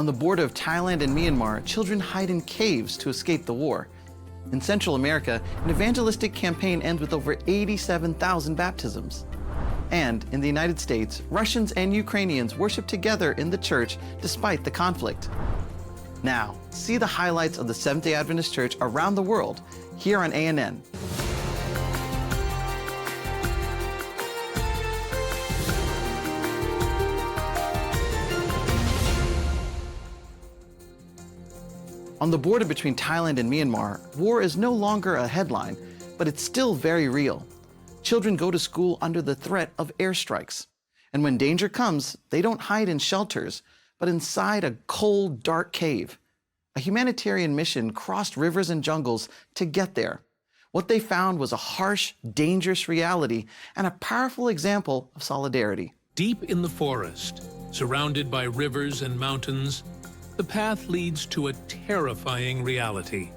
On the border of Thailand and Myanmar, children hide in caves to escape the war. In Central America, an evangelistic campaign ends with over 87,000 baptisms. And in the United States, Russians and Ukrainians worship together in the church despite the conflict. Now, see the highlights of the Seventh-day Adventist Church around the world here on ANN. On the border between Thailand and Myanmar, war is no longer a headline, but it's still very real. Children go to school under the threat of airstrikes. And when danger comes, they don't hide in shelters, but inside a cold, dark cave. A humanitarian mission crossed rivers and jungles to get there. What they found was a harsh, dangerous reality and a powerful example of solidarity. Deep in the forest, surrounded by rivers and mountains, the path leads to a terrifying reality.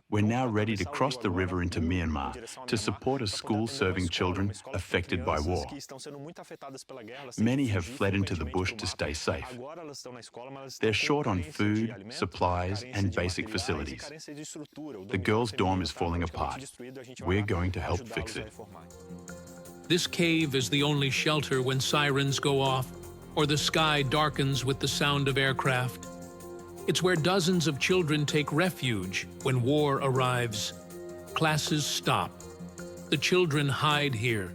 We're now ready to cross the river into Myanmar to support a school serving children affected by war. Many have fled into the bush to stay safe. They're short on food, supplies, and basic facilities. The girls' dorm is falling apart. We're going to help fix it. This cave is the only shelter when sirens go off or the sky darkens with the sound of aircraft. It's where dozens of children take refuge when war arrives. Classes stop. The children hide here.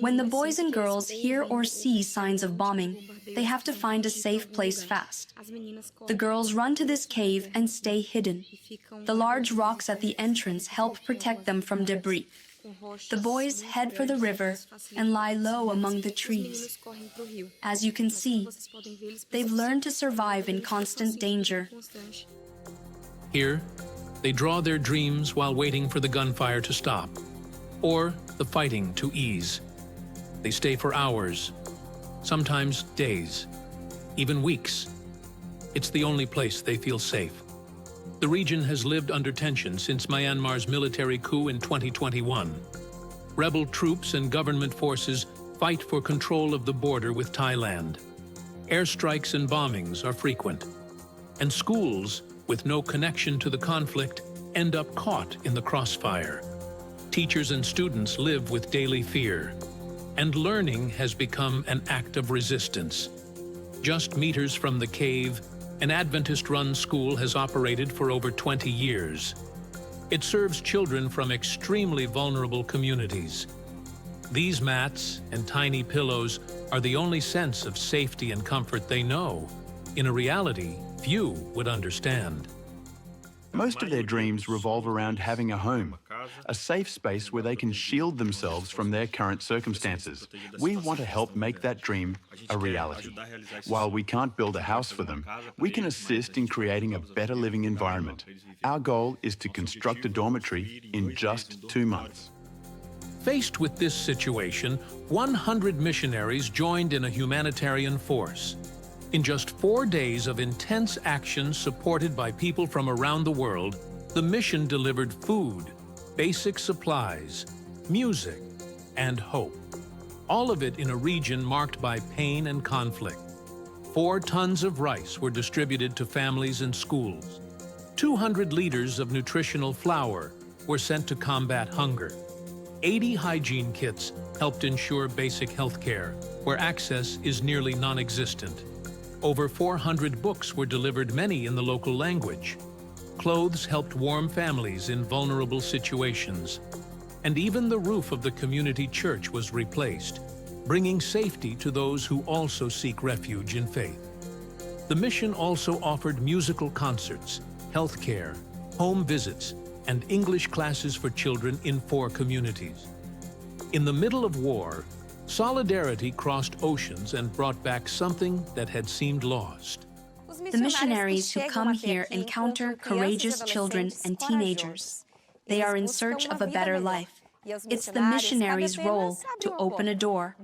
When the boys and girls hear or see signs of bombing, they have to find a safe place fast. The girls run to this cave and stay hidden. The large rocks at the entrance help protect them from debris. The boys head for the river and lie low among the trees. As you can see, they've learned to survive in constant danger. Here, they draw their dreams while waiting for the gunfire to stop, or the fighting to ease. They stay for hours, sometimes days, even weeks. It's the only place they feel safe. The region has lived under tension since Myanmar's military coup in 2021. Rebel troops and government forces fight for control of the border with Thailand. Airstrikes and bombings are frequent. And schools, with no connection to the conflict, end up caught in the crossfire. Teachers and students live with daily fear. And learning has become an act of resistance. Just meters from the cave, an Adventist-run school has operated for over 20 years. It serves children from extremely vulnerable communities. These mats and tiny pillows are the only sense of safety and comfort they know, in a reality few would understand. Most of their dreams revolve around having a home, a safe space where they can shield themselves from their current circumstances. We want to help make that dream a reality. While we can't build a house for them, we can assist in creating a better living environment. Our goal is to construct a dormitory in just 2 months. Faced with this situation, 100 missionaries joined in a humanitarian force. In just 4 days of intense action supported by people from around the world, the mission delivered food, basic supplies, music, and hope. All of it in a region marked by pain and conflict. 4 tons of rice were distributed to families and schools. 200 liters of nutritional flour were sent to combat hunger. 80 hygiene kits helped ensure basic health care, where access is nearly non-existent. Over 400 books were delivered, many in the local language. Clothes helped warm families in vulnerable situations. And even the roof of the community church was replaced, bringing safety to those who also seek refuge in faith. The mission also offered musical concerts, health care, home visits, and English classes for children in 4 communities. In the middle of war, solidarity crossed oceans and brought back something that had seemed lost. The missionaries who come here encounter courageous children and teenagers. They are in search of a better life. It's the missionaries' role to open a door,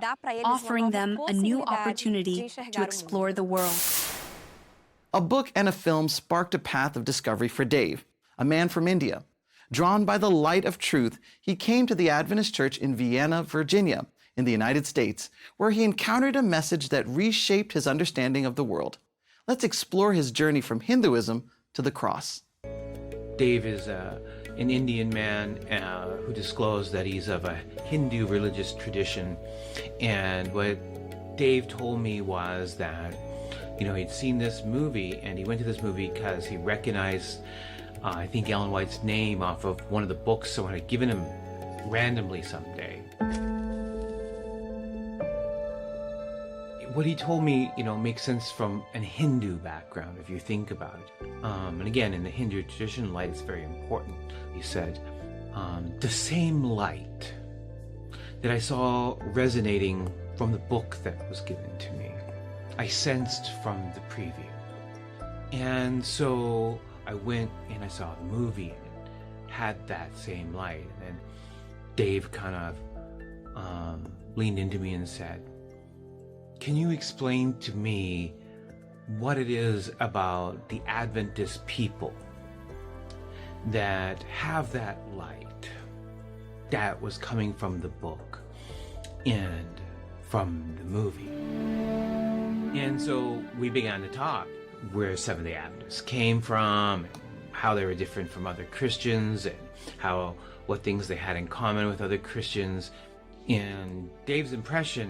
offering them a new opportunity to explore the world. A book and a film sparked a path of discovery for Dave, a man from India. Drawn by the light of truth, he came to the Adventist Church in Vienna, Virginia, in the United States, where he encountered a message that reshaped his understanding of the world. Let's explore his journey from Hinduism to the cross. Dave is an Indian man who disclosed that he's of a Hindu religious tradition. And what Dave told me was that, he'd seen this movie, and he went to this movie because he recognized, I think, Ellen White's name off of one of the books someone had given him randomly someday. What he told me, makes sense from a Hindu background, if you think about it. And again, in the Hindu tradition, light is very important. He said, the same light that I saw resonating from the book that was given to me, I sensed from the preview. And so I went and I saw the movie, and it had that same light. And then Dave kind of leaned into me and said, "Can you explain to me what it is about the Adventist people that have that light that was coming from the book and from the movie?" And so we began to talk where Seventh-day Adventists came from, and how they were different from other Christians, and what things they had in common with other Christians. And Dave's impression,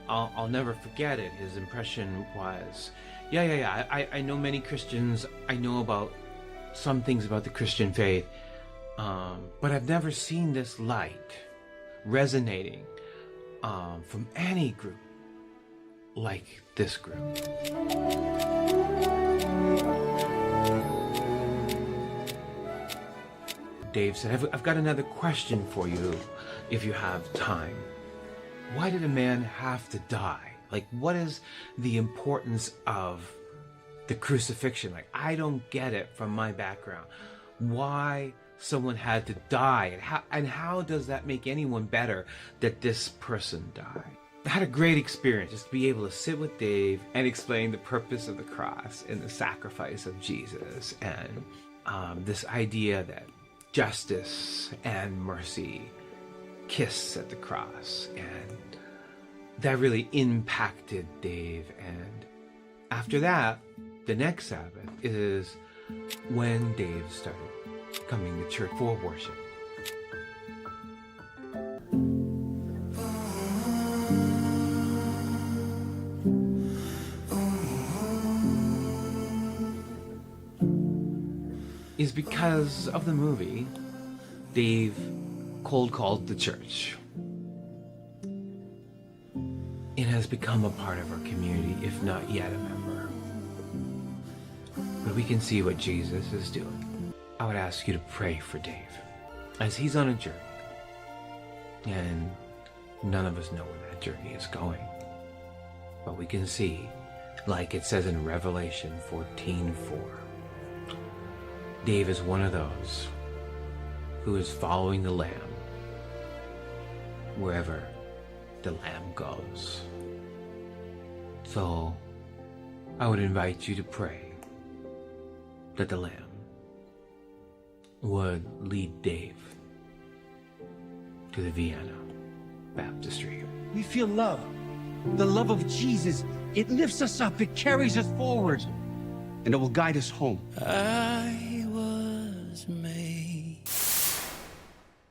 I'll never forget it. His impression was, I know many Christians. I know about some things about the Christian faith, but I've never seen this light resonating from any group like this group. Dave said, I've got another question for you, if you have time. Why did a man have to die? Like, what is the importance of the crucifixion? Like, I don't get it from my background. Why someone had to die, and how does that make anyone better that this person died? I had a great experience just to be able to sit with Dave and explain the purpose of the cross and the sacrifice of Jesus, and this idea that justice and mercy kiss at the cross. And that really impacted Dave. And after that, the next Sabbath is when Dave started coming to church for worship. Is because of the movie, Dave cold called the church. It has become a part of our community, if not yet a member. But we can see what Jesus is doing. I would ask you to pray for Dave as he's on a journey. And none of us know where that journey is going. But we can see, like it says in Revelation 14:4, Dave is one of those who is following the Lamb wherever the Lamb goes. So I would invite you to pray that the Lamb would lead Dave to the Vienna Baptistry. We feel love. The love of Jesus. It lifts us up. It carries us forward. And it will guide us home. I was made.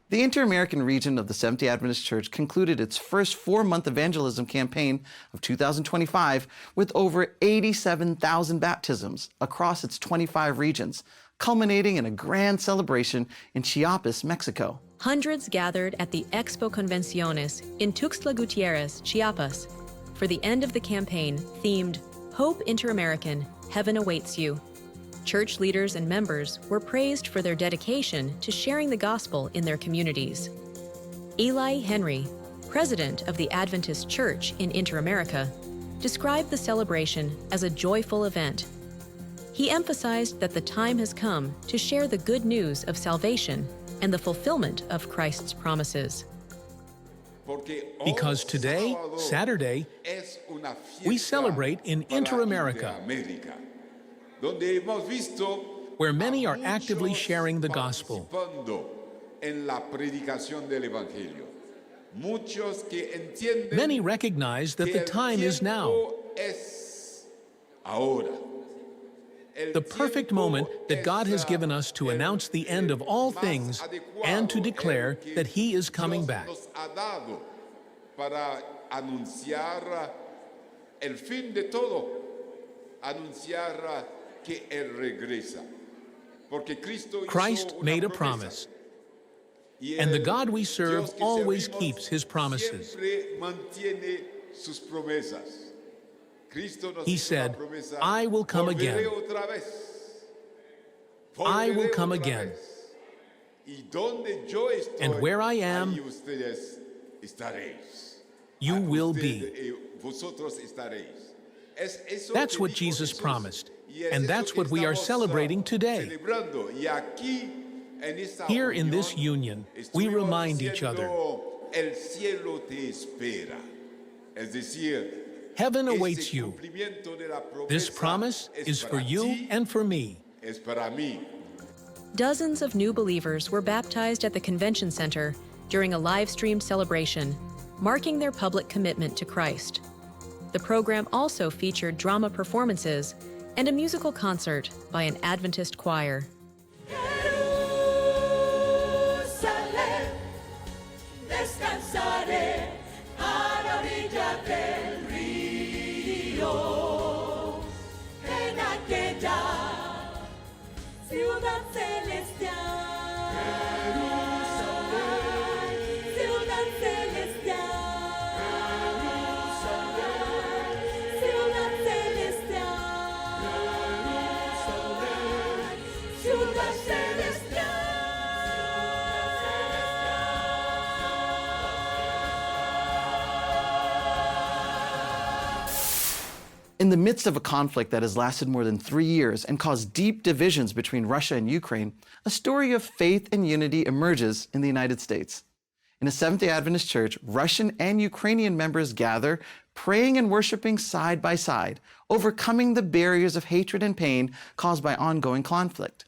The Inter-American region of the Seventh-day Adventist Church concluded its first 4-month evangelism campaign of 2025 with over 87,000 baptisms across its 25 regions, culminating in a grand celebration in Chiapas, Mexico. Hundreds gathered at the Expo Convenciones in Tuxtla Gutierrez, Chiapas, for the end of the campaign themed Hope Inter-American, Heaven Awaits You. Church leaders and members were praised for their dedication to sharing the gospel in their communities. Eli Henry, president of the Adventist Church in Inter-America, described the celebration as a joyful event. He emphasized that the time has come to share the good news of salvation and the fulfillment of Christ's promises. Because today, Saturday, we celebrate in Inter-America, where many are actively sharing the gospel. Many recognize that the time is now, the perfect moment that God has given us to announce the end of all things and to declare that He is coming back. Para anunciar el fin de todo, anunciar que Él regresa. Porque Christ made a promise, and the God we serve always keeps His promises. He said, I will come again. I will come again. And where I am, you will be. That's what Jesus promised, and that's what we are celebrating today. Here in this union, we remind each other, heaven awaits you. This promise is for you and for me. Dozens of new believers were baptized at the convention center during a live-streamed celebration, marking their public commitment to Christ. The program also featured drama performances and a musical concert by an Adventist choir. In the midst of a conflict that has lasted more than 3 years and caused deep divisions between Russia and Ukraine, a story of faith and unity emerges in the United States. In a Seventh-day Adventist Church, Russian and Ukrainian members gather, praying and worshiping side by side, overcoming the barriers of hatred and pain caused by ongoing conflict.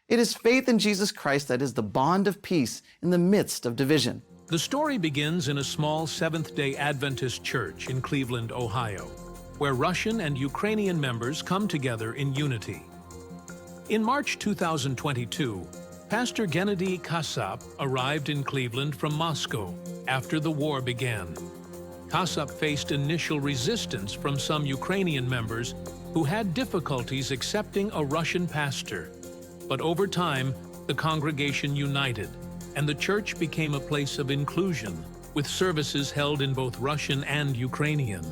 It is faith in Jesus Christ that is the bond of peace in the midst of division. The story begins in a small Seventh-day Adventist church in Cleveland, Ohio, where Russian and Ukrainian members come together in unity. In March 2022, Pastor Gennady Kasap arrived in Cleveland from Moscow after the war began. Kasap faced initial resistance from some Ukrainian members who had difficulties accepting a Russian pastor. But over time, the congregation united, and the church became a place of inclusion, with services held in both Russian and Ukrainian.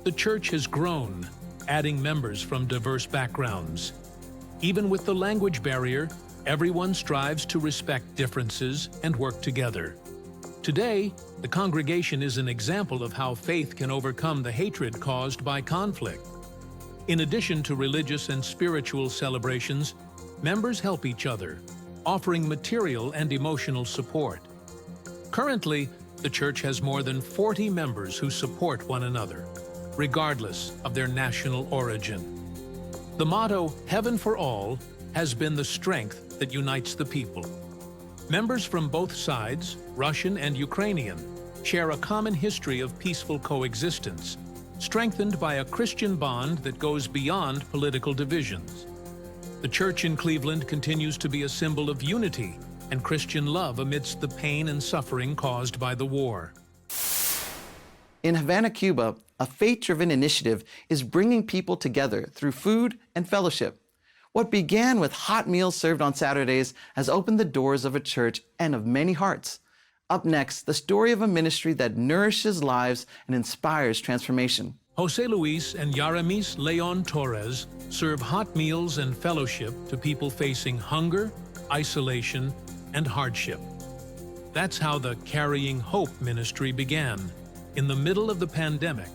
The church has grown, adding members from diverse backgrounds. Even with the language barrier, everyone strives to respect differences and work together. Today, the congregation is an example of how faith can overcome the hatred caused by conflict. In addition to religious and spiritual celebrations, members help each other, offering material and emotional support. Currently, the church has more than 40 members who support one another, regardless of their national origin. The motto, Heaven for All, has been the strength that unites the people. Members from both sides, Russian and Ukrainian, share a common history of peaceful coexistence, strengthened by a Christian bond that goes beyond political divisions. The church in Cleveland continues to be a symbol of unity and Christian love amidst the pain and suffering caused by the war. In Havana, Cuba, a faith-driven initiative is bringing people together through food and fellowship. What began with hot meals served on Saturdays has opened the doors of a church and of many hearts. Up next, the story of a ministry that nourishes lives and inspires transformation. Jose Luis and Yaramis Leon Torres serve hot meals and fellowship to people facing hunger, isolation, and hardship. That's how the Carrying Hope ministry began, in the middle of the pandemic,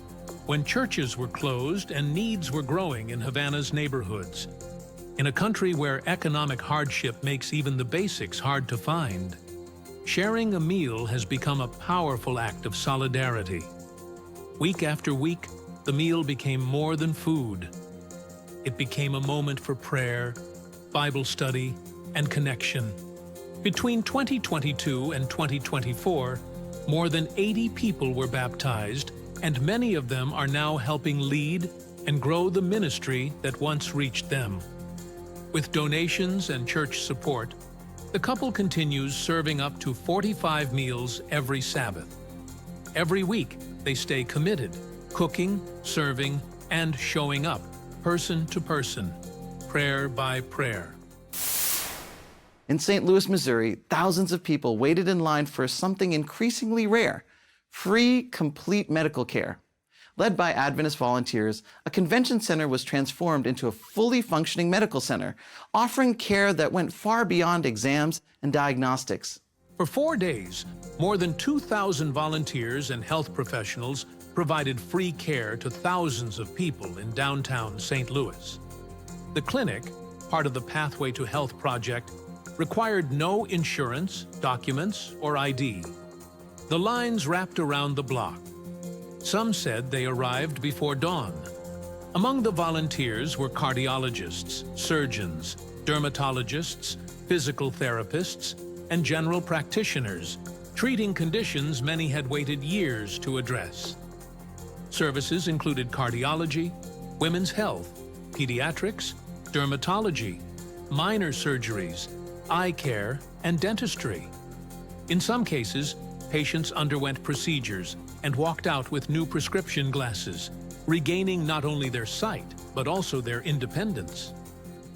when churches were closed and needs were growing in Havana's neighborhoods. In a country where economic hardship makes even the basics hard to find, sharing a meal has become a powerful act of solidarity. Week after week, the meal became more than food. It became a moment for prayer, Bible study, and connection. Between 2022 and 2024, more than 80 people were baptized, and many of them are now helping lead and grow the ministry that once reached them. With donations and church support, the couple continues serving up to 45 meals every Sabbath. Every week, they stay committed, cooking, serving, and showing up, person to person, prayer by prayer. In St. Louis, Missouri, thousands of people waited in line for something increasingly rare: free, complete medical care. Led by Adventist volunteers, a convention center was transformed into a fully functioning medical center, offering care that went far beyond exams and diagnostics. For 4 days, more than 2,000 volunteers and health professionals provided free care to thousands of people in downtown St. Louis. The clinic, part of the Pathway to Health project, required no insurance, documents, or ID. The lines wrapped around the block. Some said they arrived before dawn. Among the volunteers were cardiologists, surgeons, dermatologists, physical therapists, and general practitioners, treating conditions many had waited years to address. Services included cardiology, women's health, pediatrics, dermatology, minor surgeries, eye care, and dentistry. In some cases, patients underwent procedures and walked out with new prescription glasses, regaining not only their sight, but also their independence.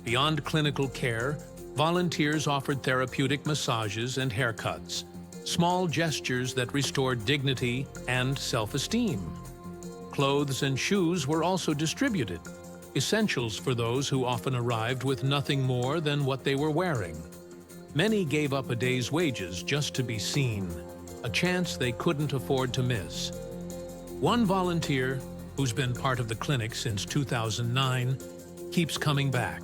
Beyond clinical care, volunteers offered therapeutic massages and haircuts, small gestures that restored dignity and self-esteem. Clothes and shoes were also distributed, essentials for those who often arrived with nothing more than what they were wearing. Many gave up a day's wages just to be seen, a chance they couldn't afford to miss. One volunteer, who's been part of the clinic since 2009, keeps coming back.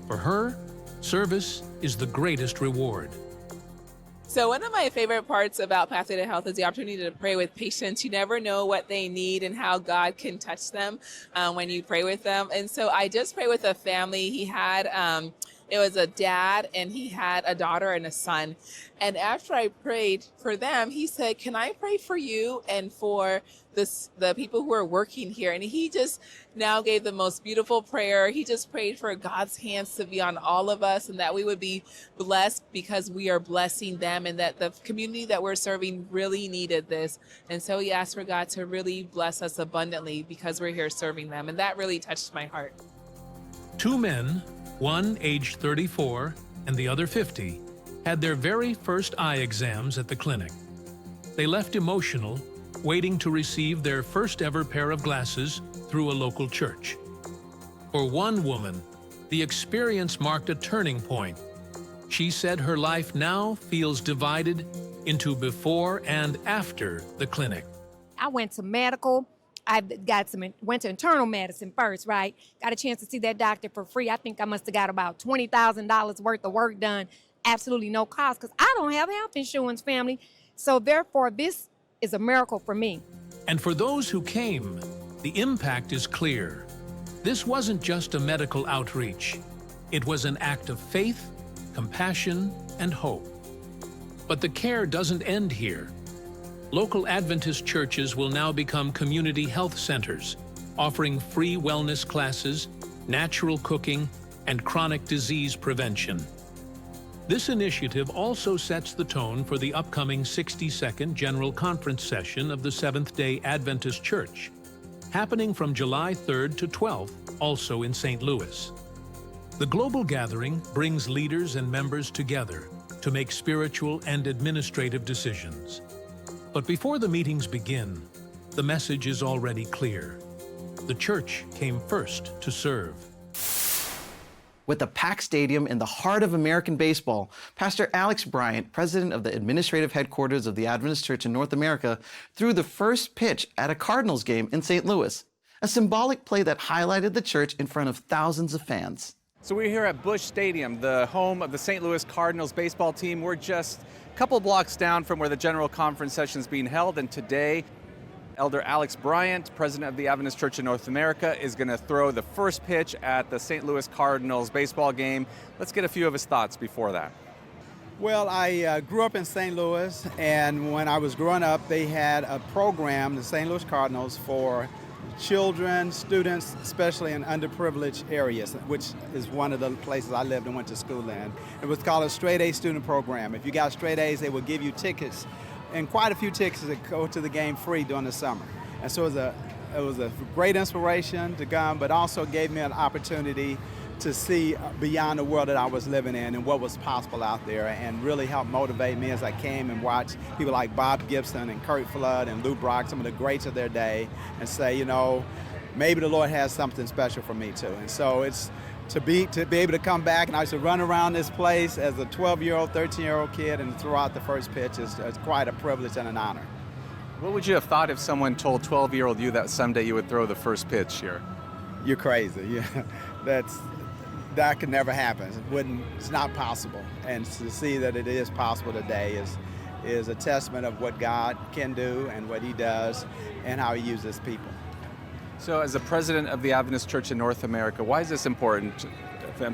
For her, service is the greatest reward. So one of my favorite parts about Pathway to Health is the opportunity to pray with patients. You never know what they need and how God can touch them when you pray with them. And so I just prayed with a family. He had it was a dad, and he had a daughter and a son. And after I prayed for them, he said, "Can I pray for you and for the people who are working here?" And he just now gave the most beautiful prayer. He just prayed for God's hands to be on all of us, and that we would be blessed because we are blessing them, and that the community that we're serving really needed this. And so he asked for God to really bless us abundantly because we're here serving them. And that really touched my heart. 2 men, one aged 34 and the other 50, had their very first eye exams at the clinic. They left emotional, waiting to receive their first ever pair of glasses through a local church. For one woman, the experience marked a turning point. She said her life now feels divided into before and after the clinic. I went to medical. I went to internal medicine first, right? Got a chance to see that doctor for free. I think I must have got about $20,000 worth of work done, absolutely no cost, because I don't have health insurance, family. So therefore, this is a miracle for me. And for those who came, the impact is clear. This wasn't just a medical outreach. It was an act of faith, compassion, and hope. But the care doesn't end here. Local Adventist churches will now become community health centers, offering free wellness classes, natural cooking, and chronic disease prevention. This initiative also sets the tone for the upcoming 62nd General Conference session of the Seventh-day Adventist Church, happening from July 3rd to 12th, also in St. Louis. The global gathering brings leaders and members together to make spiritual and administrative decisions. But before the meetings begin, the message is already clear. The church came first to serve. With a packed stadium in the heart of American baseball, Pastor Alex Bryant, president of the administrative headquarters of the Adventist Church in North America, threw the first pitch at a Cardinals game in St. Louis, a symbolic play that highlighted the church in front of thousands of fans. So we're here at Busch Stadium, the home of the St. Louis Cardinals baseball team. We're just a couple blocks down from where the General Conference session is being held, and today, Elder Alex Bryant, president of the Adventist Church in North America, is going to throw the first pitch at the St. Louis Cardinals baseball game. Let's get a few of his thoughts before that. Well, I grew up in St. Louis, and when I was growing up, they had a program, the St. Louis Cardinals, for children, students, especially in underprivileged areas, which is one of the places I lived and went to school in. It was called a straight A student program. If you got straight A's, they would give you tickets, and quite a few tickets to go to the game free during the summer. And so it was a great inspiration to come, but also gave me an opportunity to see beyond the world that I was living in and what was possible out there, and really helped motivate me as I came and watched people like Bob Gibson and Kurt Flood and Lou Brock, some of the greats of their day, and say, you know, maybe the Lord has something special for me too. And so it's to be able to come back, and I used to run around this place as a 12-year-old, 13-year-old kid and throw out the first pitch is quite a privilege and an honor. What would you have thought if someone told 12-year-old you that someday you would throw the first pitch here? You're crazy. Yeah, that could never happen. It's not possible. And to see that it is possible today is a testament of what God can do and what he does and how he uses people. So as the president of the Adventist Church in North America, why is this important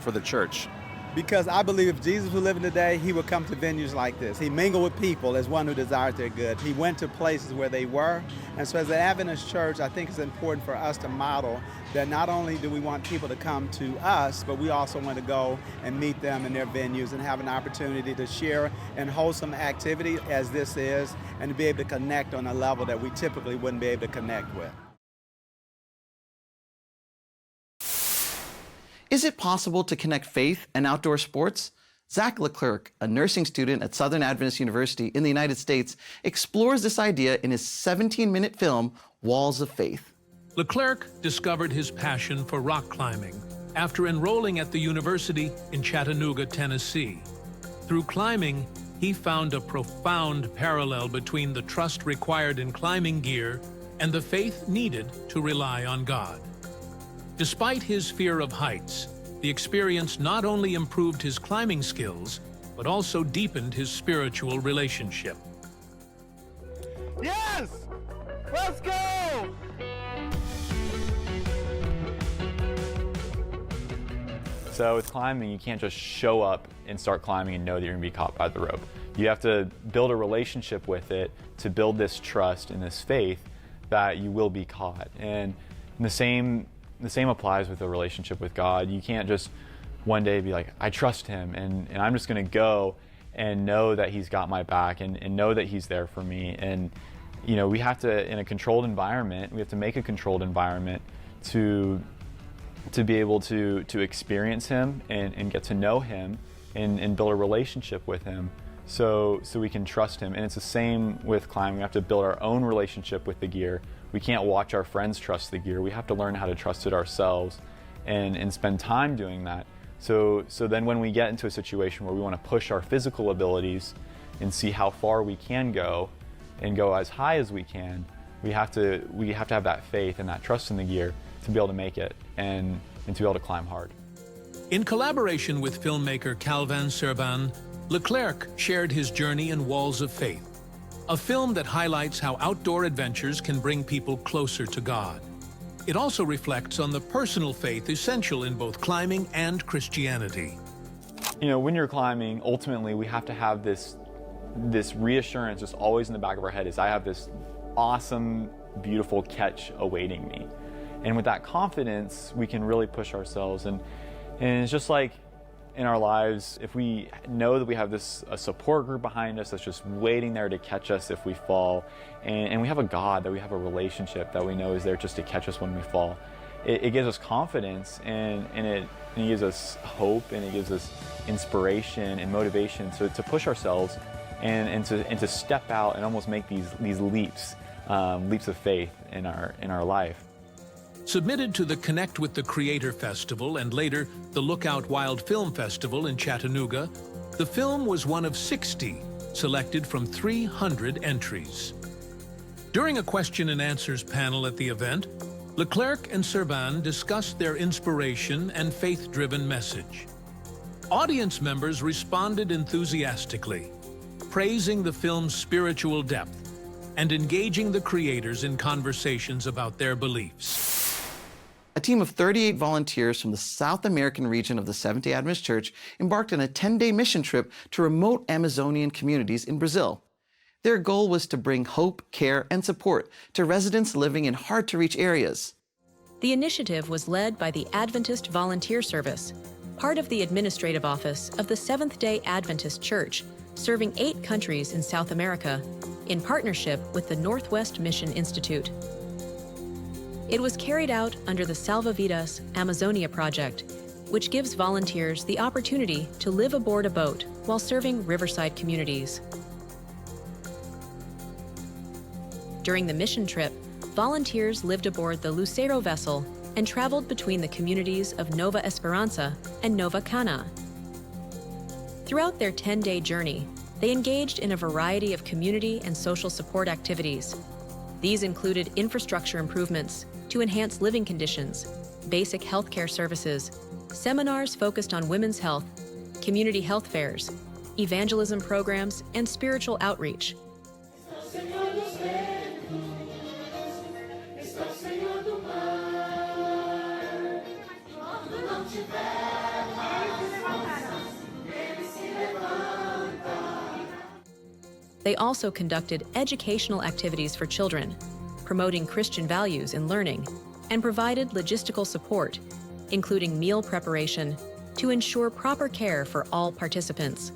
for the church? Because I believe if Jesus was living today, he would come to venues like this. He mingled with people as one who desired their good. He went to places where they were. And so as the Adventist Church, I think it's important for us to model that not only do we want people to come to us, but we also want to go and meet them in their venues and have an opportunity to share in wholesome activity as this is, and to be able to connect on a level that we typically wouldn't be able to connect with. Is it possible to connect faith and outdoor sports? Zach Leclerc, a nursing student at Southern Adventist University in the United States, explores this idea in his 17-minute film, Walls of Faith. Leclerc discovered his passion for rock climbing after enrolling at the university in Chattanooga, Tennessee. Through climbing, he found a profound parallel between the trust required in climbing gear and the faith needed to rely on God. Despite his fear of heights, the experience not only improved his climbing skills, but also deepened his spiritual relationship. Yes! Let's go! So with climbing, you can't just show up and start climbing and know that you're gonna be caught by the rope. You have to build a relationship with it to build this trust and this faith that you will be caught. And the same applies with a relationship with God. You can't just one day be like, I trust him and I'm just gonna go and know that he's got my back and know that he's there for me. And you know, we have to, in a controlled environment, we have to make a controlled environment to be able to experience him and get to know him and build a relationship with him so we can trust him. And it's the same with climbing. We have to build our own relationship with the gear. We can't watch our friends trust the gear. We have to learn how to trust it ourselves and spend time doing that. So then when we get into a situation where we want to push our physical abilities and see how far we can go and go as high as we can, we have to have that faith and that trust in the gear to be able to make it and to be able to climb hard. In collaboration with filmmaker Calvin Serban, Leclerc shared his journey in Walls of Faith, a film that highlights how outdoor adventures can bring people closer to God. It also reflects on the personal faith essential in both climbing and Christianity. You know, when you're climbing, ultimately we have to have this reassurance just always in the back of our head is I have this awesome, beautiful catch awaiting me. And with that confidence, we can really push ourselves. And it's just like in our lives, if we know that we have a support group behind us that's just waiting there to catch us if we fall, and we have a God that we have a relationship that we know is there just to catch us when we fall, it gives us confidence and it gives us hope and it gives us inspiration and motivation to push ourselves and to step out and almost make these leaps of faith in our life. Submitted to the Connect with the Creator Festival and later the Lookout Wild Film Festival in Chattanooga, the film was one of 60 selected from 300 entries. During a question and answers panel at the event, Leclerc and Serban discussed their inspiration and faith-driven message. Audience members responded enthusiastically, praising the film's spiritual depth and engaging the creators in conversations about their beliefs. A team of 38 volunteers from the South American region of the Seventh-day Adventist Church embarked on a 10-day mission trip to remote Amazonian communities in Brazil. Their goal was to bring hope, care, and support to residents living in hard-to-reach areas. The initiative was led by the Adventist Volunteer Service, part of the administrative office of the Seventh-day Adventist Church, serving 8 countries in South America, in partnership with the Northwest Mission Institute. It was carried out under the Salva Vidas Amazonia project, which gives volunteers the opportunity to live aboard a boat while serving riverside communities. During the mission trip, volunteers lived aboard the Lucero vessel and traveled between the communities of Nova Esperanza and Nova Cana. Throughout their 10-day journey, they engaged in a variety of community and social support activities. These included infrastructure improvements to enhance living conditions, basic healthcare services, seminars focused on women's health, community health fairs, evangelism programs, and spiritual outreach. They also conducted educational activities for children, promoting Christian values in learning, and provided logistical support, including meal preparation, to ensure proper care for all participants.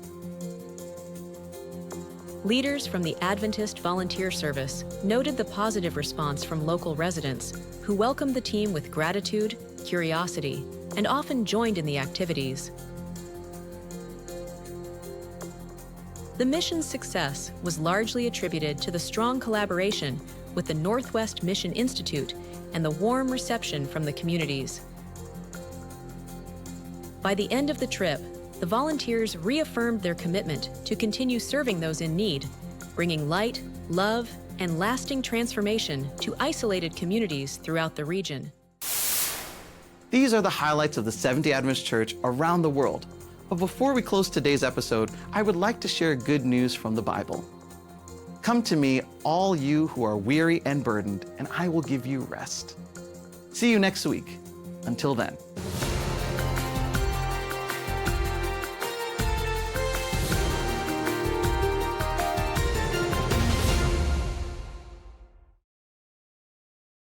Leaders from the Adventist Volunteer Service noted the positive response from local residents who welcomed the team with gratitude, curiosity, and often joined in the activities. The mission's success was largely attributed to the strong collaboration with the Northwest Mission Institute and the warm reception from the communities. By the end of the trip, the volunteers reaffirmed their commitment to continue serving those in need, bringing light, love, and lasting transformation to isolated communities throughout the region. These are the highlights of the Seventh-day Adventist Church around the world. But before we close today's episode, I would like to share good news from the Bible. Come to me, all you who are weary and burdened, and I will give you rest. See you next week. Until then.